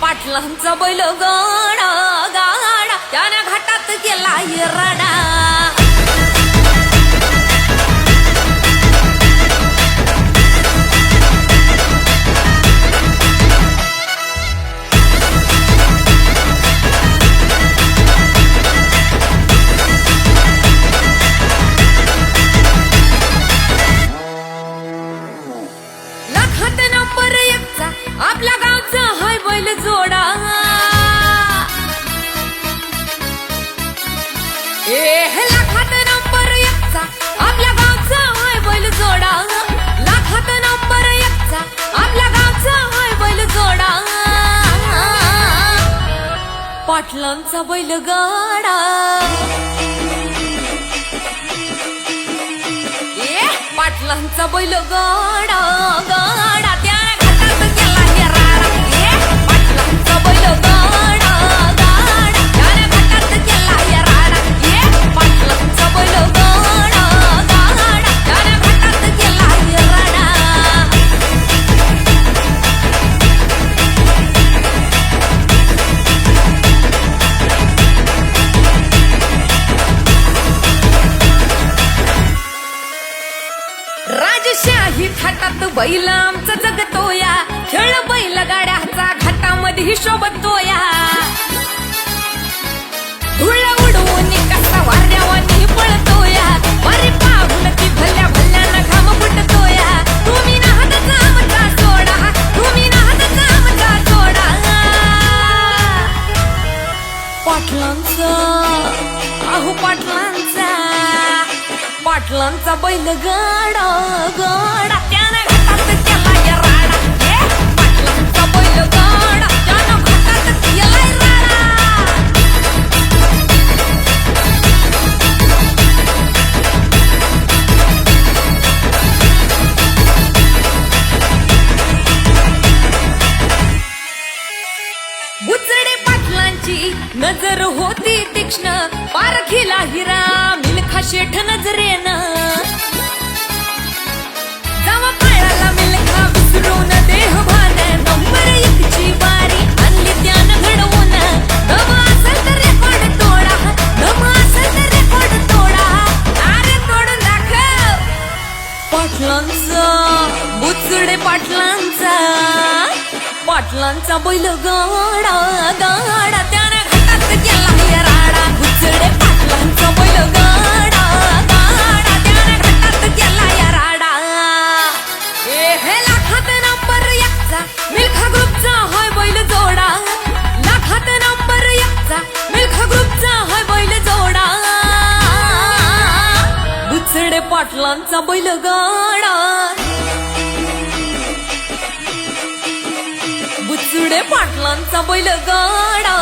पाटलांचा बैल गाडा गाडा त्याने घाटात गेला राडा लाखात नंबर एकचा आपल्या गावचा हाय बैल जोडा लाखात नंबर एकचा आपल्या गावचा हाय बैल जोडा लाखात नंबर एकचा आपल्या गावचा हाय बैल जोडा पाटलांचा बैल गाडा पाटलांचा बैल गाडा गाडा त्याने घाटात गेला राडा पाटलांचा बैल गाडा गाडा त्याने घाटात गेला राडा पाटलांचा बैल गाडा गाडा त्याने घाटात गेला राडा राजशाही थाटात बैल आमचा जगतोया खेळ बैल गाड्याचा घाटामध्ये शोभतोया धुळ उडवून कसा वाऱ्यावानी पळतोया वारी पाहून ती भल्या भल्यानं घाम फुटतोया तुम्ही नाहतचा आमचा सोडा तुम्ही नाहतचा आमचा सोडा पाटलांचा अहो पाटलांचा पाटलांचा बैल गाडा गाडा त्याने घाटात गेला राडा पाटलांचा बैल गाडा त्याने घाटात गेला राडा बुचडे पाटलांची नजर होती तीक्ष्ण पारखीला हिरा मिल्खा शेठ नजरेनं जावा पाळाला मिल्खा विसरून देह भान नंबर एकची बारी आणली त्यानं घडवून दम असेल तर रेकॉर्ड तोडा दम असेल तर रेकॉर्ड तोडा अरे तोडून दाखव पाटलांचा बुचडे पाटलांचा पाटलांचा बैल गाडा गाडा त्याने घाटात गेला राडा बुचडे पाटलांचा बैल गाडा गाडा त्याने घाटात गेला राडा हे लाखात नंबर एकचा मिल्खा ग्रुपचा हाय बैल जोडा लाखात नंबर एकचा मिल्खा ग्रुपचा हाय बैल जोडा बुचडे पाटलांचा बैल गाडा बुचडे पाटलांचा बैल गाडा